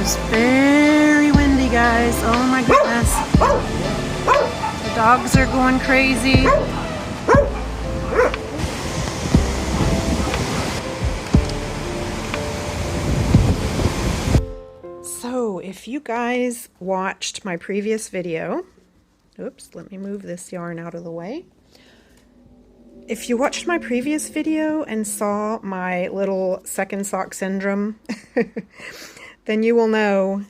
is very windy, guys. Oh my goodness. The dogs are going crazy. So if you guys watched my previous video, oops, let me move this yarn out of the way. If you watched my previous video and saw my little second sock syndrome, then you will know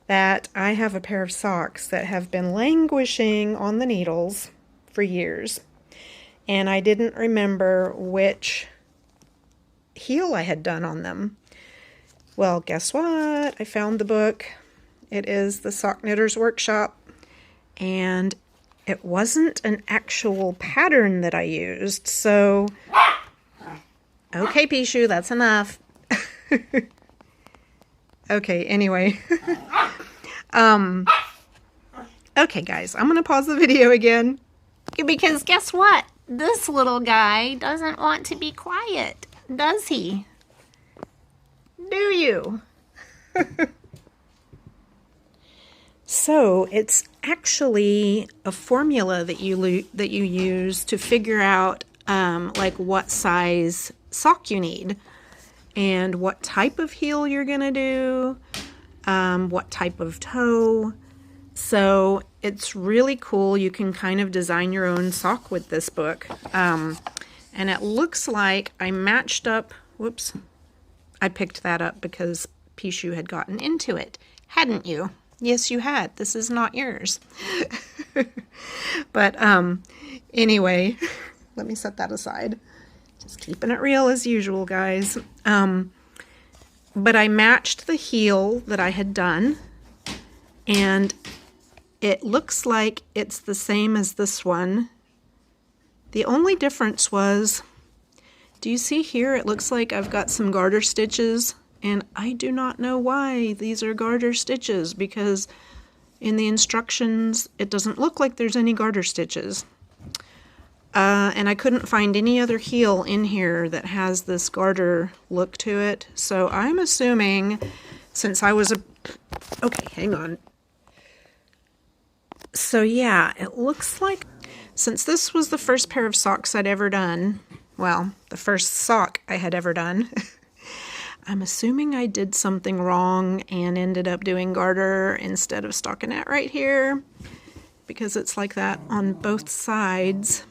that I have a pair of socks that have been languishing on the needles for years. And I didn't remember which heel I had done on them. Well, guess what? I found the book. It is the Sock Knitter's Workshop. And it wasn't an actual pattern that I used, so... Okay, Pishu, that's enough. Okay, anyway. Okay, guys, I'm gonna pause the video again. Because guess what? This little guy doesn't want to be quiet, does he? Do you? So it's actually a formula that you use to figure out like what size sock you need and what type of heel you're gonna do, what type of toe. So it's really cool. You can kind of design your own sock with this book. And it looks like I matched up, whoops, I picked that up because Pishu had gotten into it, hadn't you? Yes, you had. This is not yours. But anyway, let me set that aside. Just keeping it real as usual, guys. But I matched the heel that I had done, and it looks like it's the same as this one. The only difference was, do you see here? It looks like I've got some garter stitches. And I do not know why these are garter stitches, because in the instructions it doesn't look like there's any garter stitches. And I couldn't find any other heel in here that has this garter look to it. So I'm assuming, since I was okay, hang on. So yeah, it looks like, since this was the first pair of socks I'd ever done, well, the first sock I had ever done, I'm assuming I did something wrong and ended up doing garter instead of stockinette right here, because it's like that on both sides.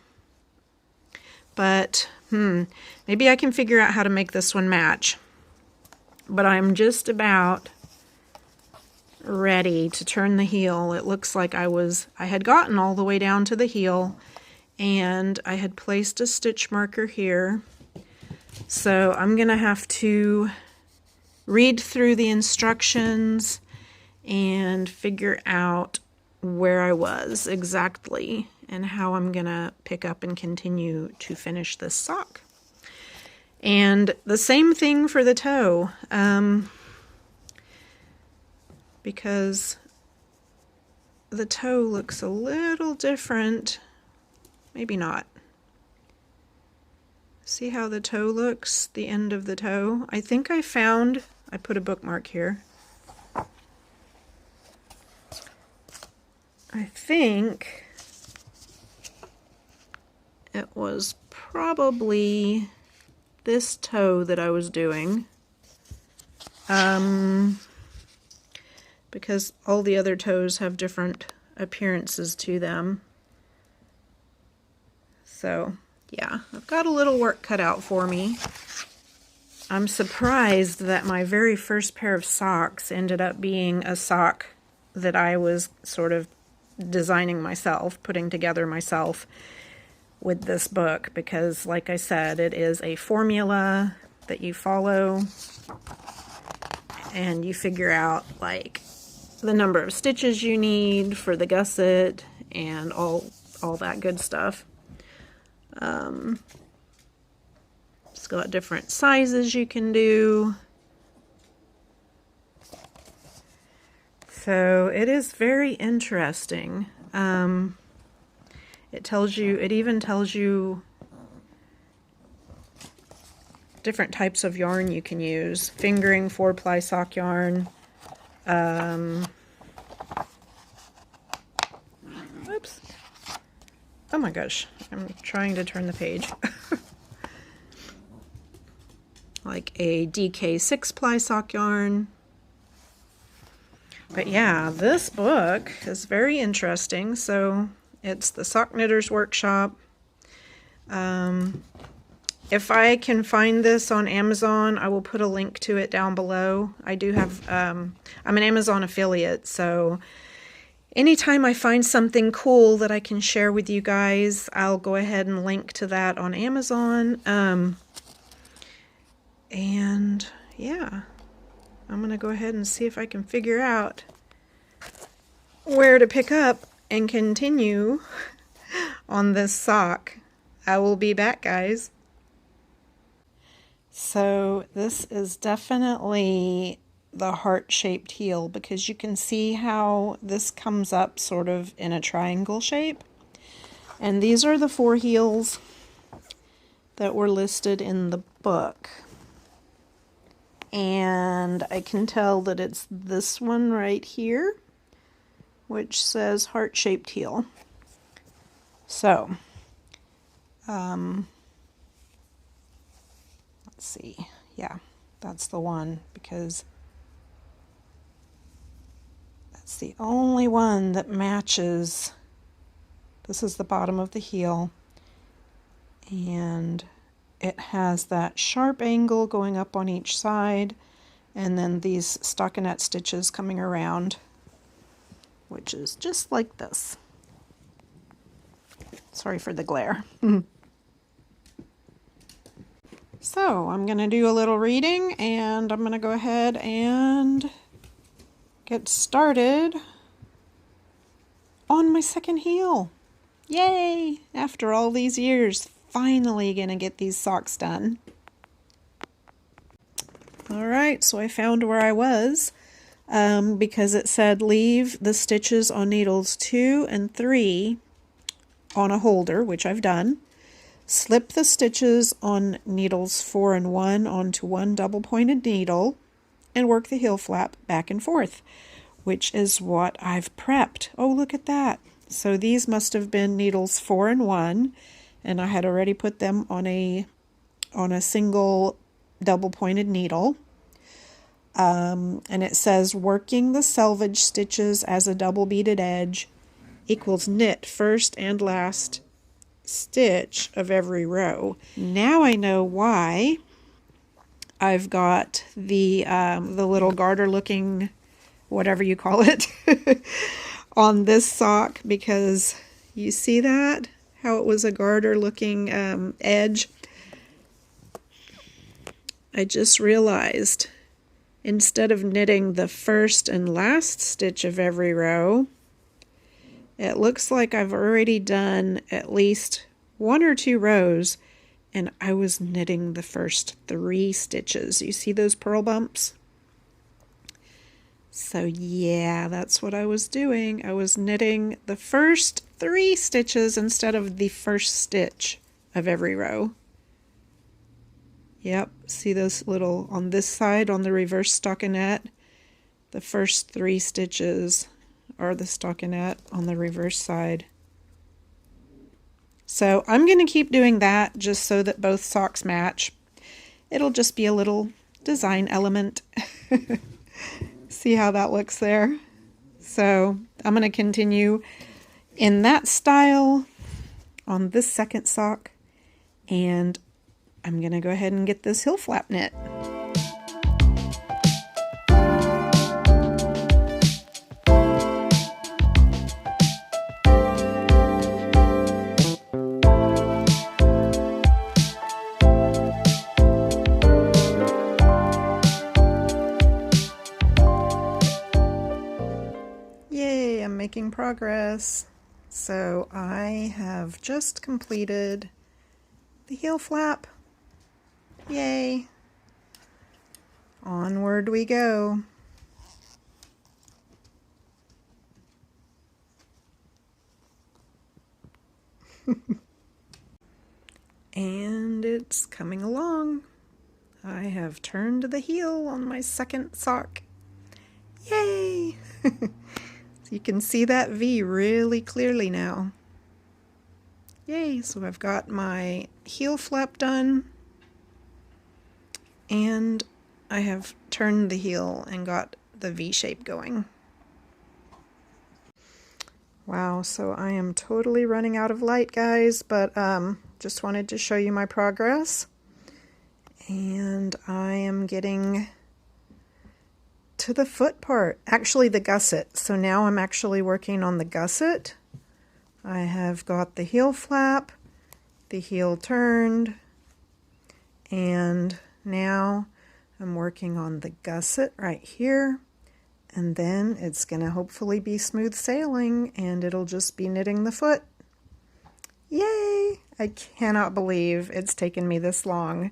But maybe I can figure out how to make this one match. But I'm just about ready to turn the heel. It looks like I had gotten all the way down to the heel, and I had placed a stitch marker here. So I'm gonna have to read through the instructions and figure out where I was exactly and how I'm gonna pick up and continue to finish this sock. And the same thing for the toe, because the toe looks a little different. Maybe not. See how the toe looks, the end of the toe? I think I put a bookmark here. I think it was probably this toe that I was doing. Because all the other toes have different appearances to them. So yeah, I've got a little work cut out for me. I'm surprised that my very first pair of socks ended up being a sock that I was sort of designing myself, putting together myself with this book, because like I said, it is a formula that you follow and you figure out like the number of stitches you need for the gusset and all that good stuff. It's got different sizes you can do. So it is very interesting. It even tells you different types of yarn you can use. Fingering 4-ply sock yarn, Oops. Oh my gosh, I'm trying to turn the page. Like a DK 6-ply sock yarn. But yeah, this book is very interesting. So it's the Sock Knitter's Workshop. If I can find this on Amazon, I will put a link to it down below. I do have, I'm an Amazon affiliate, so anytime I find something cool that I can share with you guys, I'll go ahead and link to that on Amazon. And yeah, I'm going to go ahead and see if I can figure out where to pick up and continue on this sock. I will be back, guys. So this is definitely the heart-shaped heel, because you can see how this comes up sort of in a triangle shape. And these are the 4 heels that were listed in the book. And I can tell that it's this one right here, which says heart-shaped heel. So, let's see. Yeah, that's the one, because that's the only one that matches. This is the bottom of the heel, and it has that sharp angle going up on each side, and then these stockinette stitches coming around, which is just like this. Sorry for the glare. So I'm going to do a little reading, and I'm going to go ahead and get started on my second heel. Yay! After all these years, finally going to get these socks done. Alright, so I found where I was, because it said leave the stitches on needles 2 and 3 on a holder, which I've done. Slip the stitches on needles 4 and 1 onto one double-pointed needle and work the heel flap back and forth, which is what I've prepped. Oh, look at that. So these must have been needles 4 and 1, and I had already put them on a single double-pointed needle. And it says working the selvage stitches as a double beaded edge equals knit first and last stitch of every row. Now I know why I've got the little garter looking, whatever you call it, on this sock, because you see that? How it was a garter looking edge. I just realized instead of knitting the first and last stitch of every row, it looks like I've already done at least 1 or 2 rows, and I was knitting the first 3 stitches. You see those purl bumps? So yeah, that's what I was doing. I was knitting the first 3 stitches instead of the first stitch of every row. Yep, see those little, on this side, on the reverse stockinette, the first 3 stitches are the stockinette on the reverse side. So I'm going to keep doing that just so that both socks match. It'll just be a little design element. See how that looks there? So I'm going to continue in that style on this second sock, and I'm going to go ahead and get this heel flap knit. Yay, I'm making progress. So I have just completed the heel flap. Yay! Onward we go. And it's coming along. I have turned the heel on my second sock. Yay! So you can see that V really clearly now. Yay! So I've got my heel flap done, and I have turned the heel and got the V shape going. Wow, so I am totally running out of light, guys, but just wanted to show you my progress. And I am getting to the foot part, actually the gusset. So now I'm actually working on the gusset. I have got the heel flap, the heel turned, and now I'm working on the gusset right here. And then it's going to hopefully be smooth sailing, and it'll just be knitting the foot. Yay! I cannot believe it's taken me this long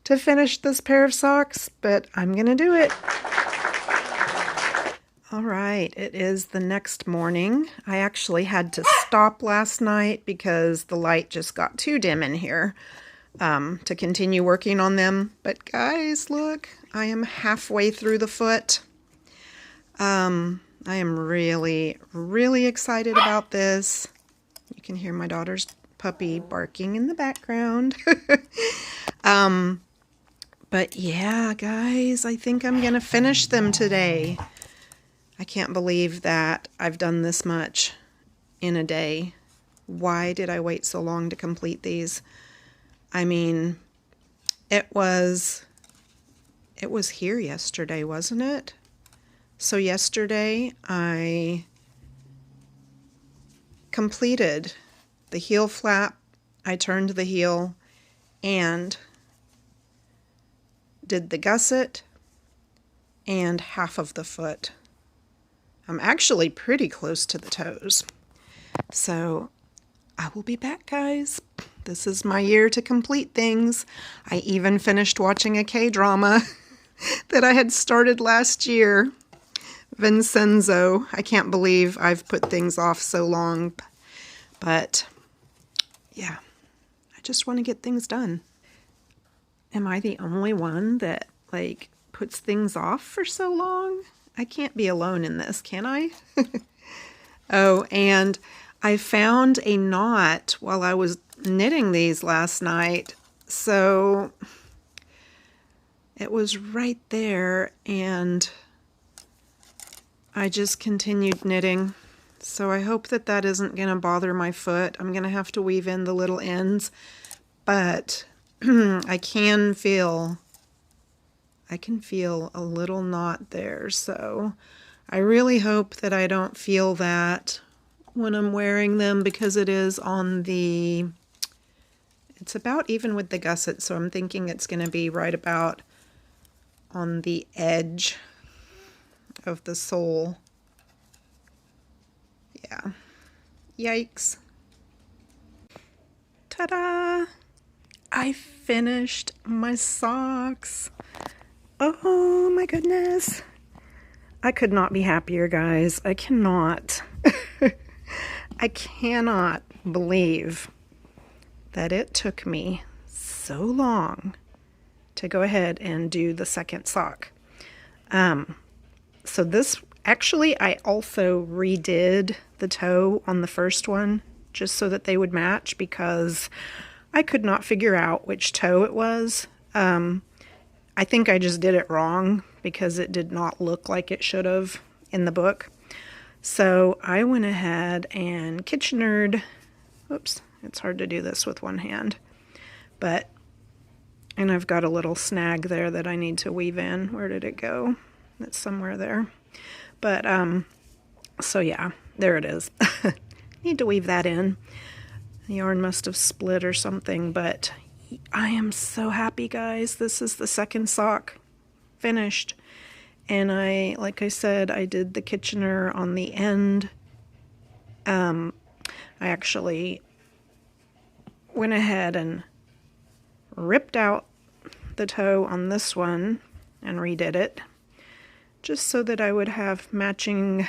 to finish this pair of socks, but I'm going to do it. All right, it is the next morning. I actually had to stop last night because the light just got too dim in here to continue working on them. But guys, look, I am halfway through the foot. I am really, really excited about this. You can hear my daughter's puppy barking in the background. But yeah, guys, I think I'm going to finish them today. I can't believe that I've done this much in a day. Why did I wait so long to complete these? I mean, it was here yesterday, wasn't it? So yesterday I completed the heel flap, I turned the heel, and did the gusset and half of the foot. I'm actually pretty close to the toes. So I will be back, guys. This is my year to complete things. I even finished watching a K-drama that I had started last year. Vincenzo. I can't believe I've put things off so long, but yeah, I just want to get things done. Am I the only one that like puts things off for so long? I can't be alone in this, can I? Oh, and I found a knot while I was knitting these last night, so it was right there, and I just continued knitting, so I hope that that isn't going to bother my foot. I'm going to have to weave in the little ends, but I can feel a little knot there, so I really hope that I don't feel that when I'm wearing them, because it is on the, it's about even with the gusset, so I'm thinking it's going to be right about on the edge of the sole. Yeah. Yikes. Ta-da! I finished my socks. Oh my goodness. I could not be happier, guys. I cannot. I cannot believe that it took me so long to go ahead and do the second sock. So this, actually, I also redid the toe on the first one just so that they would match, because I could not figure out which toe it was. I think I just did it wrong because it did not look like it should have in the book. So I went ahead and Kitchenered, oops, it's hard to do this with one hand, and I've got a little snag there that I need to weave in. Where did it go? It's somewhere there. But, so yeah, there it is. Need to weave that in. The yarn must have split or something, but I am so happy, guys. This is the second sock finished. And like I said, I did the Kitchener on the end. I actually went ahead and ripped out the toe on this one and redid it, just so that I would have matching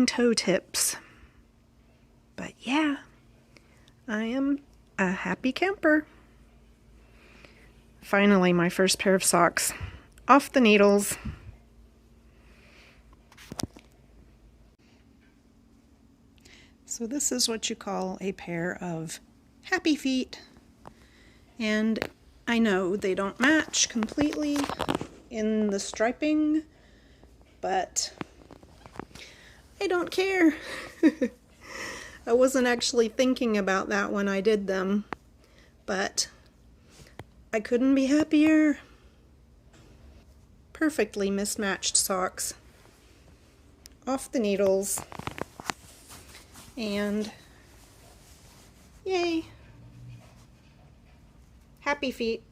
toe tips. But yeah, I am a happy camper. Finally, my first pair of socks off the needles. So this is what you call a pair of happy feet. And I know they don't match completely in the striping, but I don't care. I wasn't actually thinking about that when I did them, but I couldn't be happier. Perfectly mismatched socks. Off the needles. And yay! Happy feet.